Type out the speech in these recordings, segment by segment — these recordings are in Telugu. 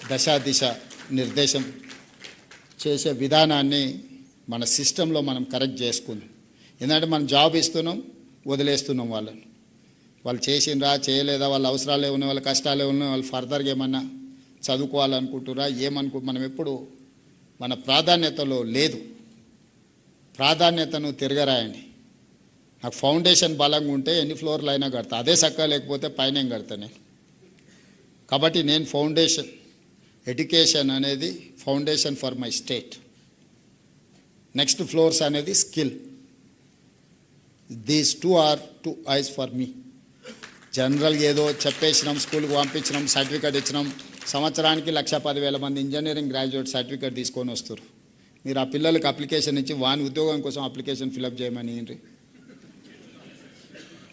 దిశ నిర్దేశం చేసే విధానాన్ని మన సిస్టంలో మనం కరెక్ట్ చేసుకుందాం. ఎందుకంటే మనం జాబ్ ఇస్తున్నాం, వదిలేస్తున్నాం వాళ్ళని. వాళ్ళు చేసిండ్రా చేయలేదా, వాళ్ళ అవసరాలే ఉన్నాయి, వాళ్ళ కష్టాలే ఉన్నాయి, వాళ్ళు ఫర్దర్గా ఏమన్నా చదువుకోవాలనుకుంటురా మనం ఎప్పుడు మన ప్రాధాన్యతలో లేదు. ప్రాధాన్యతను తిరగరాయండి. నాకు ఫౌండేషన్ బలంగా ఉంటే ఎన్ని ఫ్లోర్లు అయినా కడతా, అదే చక్కగా లేకపోతే పైన ఏం కడతా నేను. కాబట్టి నేను ఫౌండేషన్, ఎడ్యుకేషన్ అనేది foundation for my state. Next floors అనేది skill. These two are two eyes for me. జనరల్గా ఏదో చెప్పేసినాం, స్కూల్కి పంపించినాం, సర్టిఫికేట్ ఇచ్చినాం, సంవత్సరానికి 1,10,000 మంది ఇంజనీరింగ్ గ్రాడ్యుయేట్ సర్టిఫికేట్ తీసుకొని వస్తారు. మీరు ఆ పిల్లలకి అప్లికేషన్ ఇచ్చి వాని ఉద్యోగం కోసం అప్లికేషన్ ఫిలప్ చేయమని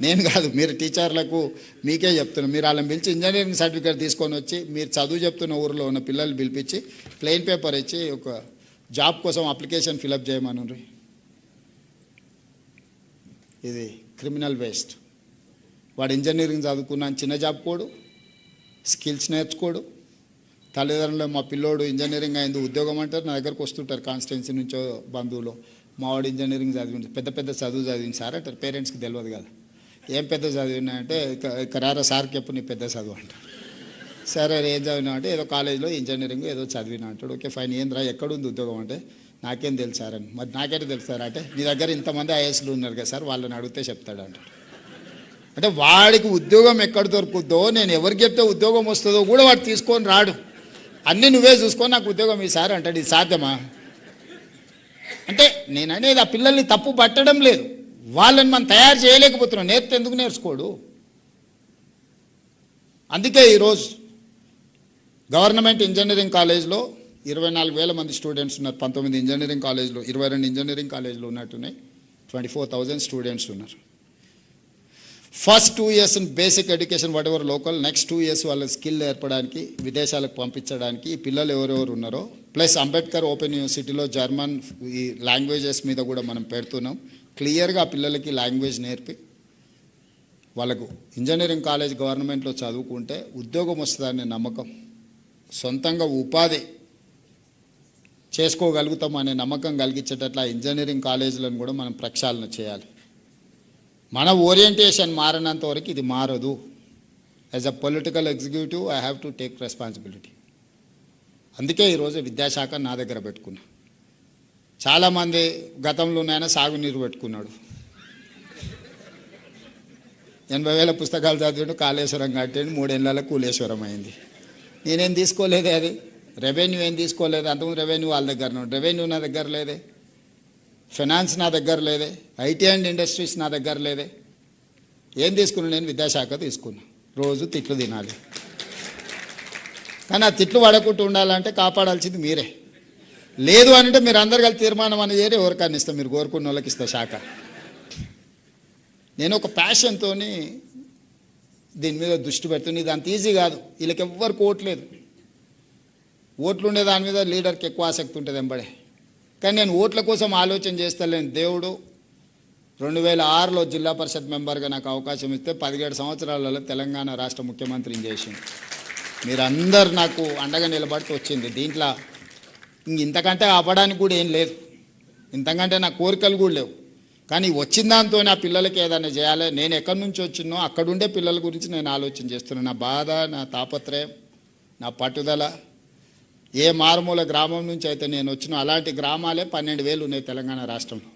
నేను కాదు, మీరు టీచర్లకు మీకే చెప్తున్నాను. మీరు వాళ్ళని పిలిచి ఇంజనీరింగ్ సర్టిఫికేట్ తీసుకొని వచ్చి మీరు చదువు చెప్తున్న ఊరిలో ఉన్న పిల్లలు పిలిపించి ప్లెయిన్ పేపర్ ఇచ్చి ఒక జాబ్ కోసం అప్లికేషన్ ఫిలప్ చేయమని. ఇది క్రిమినల్ వేస్ట్. వాడు ఇంజనీరింగ్ చదువుకున్నాను, చిన్న జాబ్ కోడు, స్కిల్స్ నేర్చుకోడు. తల్లిదండ్రులు మా పిల్లోడు ఇంజనీరింగ్ అయింది ఉద్యోగం అంటారు, నా దగ్గరకు వస్తుంటారు కాన్స్టిట్యున్సీ నుంచో బంధువులు. మావాడు ఇంజనీరింగ్ చదివి పెద్ద చదువు చదివింది సార్ అంటారు. పేరెంట్స్కి తెలియదు కదా ఏం పెద్ద చదివినా అంటే, రారా సార్కి ఎప్పుడు నీ పెద్ద చదువు అంటారు. సరే ఏం చదివినా అంటే ఏదో కాలేజీలో ఇంజనీరింగ్ ఏదో చదివినా అంటాడు. ఓకే ఫైన్, ఏంద్రా ఎక్కడుంది ఉద్యోగం అంటే నాకేం తెలుసు సార్ అని. మరి నాకేంటే తెలుసు సార్ అంటే, మీ దగ్గర ఇంతమంది ఐఏఎస్లు ఉన్నారు కదా సార్, వాళ్ళని అడిగితే చెప్తాడు అంటాడు. అంటే వాడికి ఉద్యోగం ఎక్కడ దొరుకుద్దో, నేను ఎవరికి చెప్తే ఉద్యోగం వస్తుందో కూడా వాడు తీసుకొని రాడు. అన్నీ నువ్వే చూసుకొని నాకు ఉద్యోగం ఈసారి అంటాడు. ఇది సాధ్యమా? అంటే నేను అనేది ఆ పిల్లల్ని తప్పు పట్టడం లేదు, వాళ్ళని మనం తయారు చేయలేకపోతున్నాం. నేర్పితే ఎందుకు నేర్చుకోడు? అందుకే ఈరోజు గవర్నమెంట్ ఇంజనీరింగ్ కాలేజ్లో 24,000 మంది స్టూడెంట్స్ ఉన్నారు. 19 ఇంజనీరింగ్ కాలేజ్లో, 22 ఇంజనీరింగ్ కాలేజ్లో ఉన్నట్టున్నాయి. 24,000 స్టూడెంట్స్ ఉన్నారు. First 2 years in basic education what ever local, next 2 years వాళ్ళ స్కిల్ ఏర్పడడానికి విదేశాలకు పంపించడానికి ఈ పిల్లలు ఎవరెవరు ఉన్నారో, ప్లస్ అంబేద్కర్ ఓపెన్ యూనివర్సిటీలో జర్మన్ ఈ లాంగ్వేజెస్ మీద కూడా మనం పెడుతున్నాం. క్లియర్గా పిల్లలకి లాంగ్వేజ్ నేర్పి వాళ్ళకు ఇంజనీరింగ్ కాలేజ్ గవర్నమెంట్లో చదువుకుంటే ఉద్యోగం వస్తుందనే నమ్మకం, సొంతంగా ఉపాధి చేసుకోగలుగుతాం అనే నమ్మకం కలిగించేటట్ల ఇంజనీరింగ్ కాలేజీలను కూడా మనం ప్రక్షాళన చేయాలి. మన ఓరియంటేషన్ మారినంత వరకు ఇది మారదు. As a political executive I have to take responsibility. అందుకే ఈరోజు విద్యాశాఖ నా దగ్గర పెట్టుకున్నా. చాలామంది గతంలోనైనా సాగునీరు పెట్టుకున్నాడు, 80,000 పుస్తకాలు చదివాడు, కాళేశ్వరం కట్టాడు, 3 ఏళ్ళలో కూలేశ్వరం అయింది. నేనేం తీసుకోలేదే, అది రెవెన్యూ ఏం తీసుకోలేదు. అంతకుముందు రెవెన్యూ వాళ్ళ దగ్గర, రెవెన్యూ నా దగ్గర లేదే, ఫైనాన్స్ నా దగ్గర లేదే, ఐటీ అండ్ ఇండస్ట్రీస్ నా దగ్గర లేదే. ఏం తీసుకున్నాను నేను? విద్యాశాఖ తీసుకున్నా. రోజు తిట్లు తినాలి, కానీ ఆ తిట్లు పడకుండా ఉండాలంటే కాపాడాల్సింది మీరే. లేదు అంటే మీరు అందరు కలిసి తీర్మానం అని చేరి ఎవరికన్నా ఇస్తాం, మీరు కోరుకున్న వాళ్ళకి ఇస్తా శాఖ. నేను ఒక ప్యాషన్తో దీని మీద దృష్టి పెడుతుంది. ఇది అంత ఈజీ కాదు, వీళ్ళకి ఎవ్వరికి ఓట్లేదు. ఓట్లు ఉండే దాని మీద లీడర్కి ఎక్కువ ఆసక్తి ఉంటుంది వెంబడే. కానీ నేను ఓట్ల కోసం ఆలోచన చేస్తలేను. దేవుడు 2006లో జిల్లా పరిషత్ మెంబర్గా నాకు అవకాశం ఇస్తే 17 సంవత్సరాలలో తెలంగాణ రాష్ట్ర ముఖ్యమంత్రిని చేసింది. మీరందరు నాకు అండగా నిలబడుతూ వచ్చింది. దీంట్లో ఇంతకంటే ఆపడానికి కూడా ఏం లేదు, ఇంతకంటే నా కోరికలు కూడా లేవు. కానీ వచ్చిన దాంతో నా పిల్లలకి ఏదైనా చేయాలి. నేను ఎక్కడి నుంచి వచ్చినో అక్కడుండే పిల్లల గురించి నేను ఆలోచన చేస్తున్నాను. నా బాధ, నా తాపత్రయం, నా పట్టుదల. ఏ మారుమూల గ్రామం నుంచి అయితే నేను వచ్చినా అలాంటి గ్రామాలే 12,000 ఉన్నాయి తెలంగాణ రాష్ట్రంలో.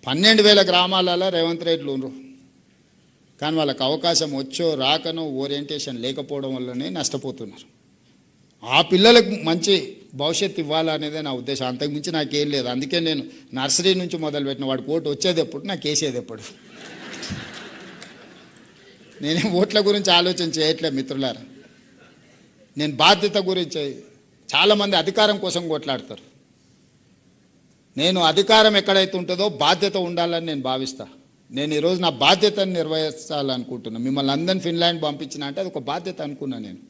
12,000 గ్రామాలలో రేవంత్ రెడ్డిలు ఉన్నారు. కానీ వాళ్ళకి అవకాశం వచ్చో రాకనో ఓరియంటేషన్ లేకపోవడం వల్లనే నష్టపోతున్నారు. ఆ పిల్లలకు మంచి భవిష్యత్తు ఇవ్వాలనేదే నా ఉద్దేశం, అంతకుమించి నాకేం లేదు. అందుకే నేను నర్సరీ నుంచి మొదలుపెట్టిన. వాడికి ఓటు వచ్చేది ఎప్పుడు, నాకు వేసేది ఎప్పుడు. నేనేం ఓట్ల గురించి ఆలోచన చేయట్లేదు మిత్రులారా. నేను బాధ్యత గురించి, చాలామంది అధికారం కోసం కొట్లాడతారు. నేను అధికారం ఎక్కడైతే ఉంటుందో బాధ్యత ఉండాలని నేను భావిస్తా. నేను ఈరోజు నా బాధ్యతను నిర్వహించాలనుకుంటున్నాను. మిమ్మల్ని అందరిని ఫిన్లాండ్ పంపించిన అంటే అది ఒక బాధ్యత అనుకున్నా. నేను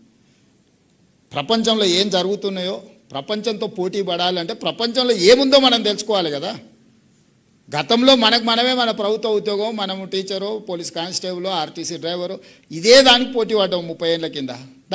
ప్రపంచంలో ఏం జరుగుతున్నాయో, ప్రపంచంతో పోటీ పడాలంటే ప్రపంచంలో ఏముందో మనం తెలుసుకోవాలి కదా. గతంలో మనమే మన ప్రభుత్వ ఉద్యోగం, మనము teacher, police constable, RTC driver, ఇదే దానికి పోటీ పడ్డాము 30 ఏళ్ళ కింద.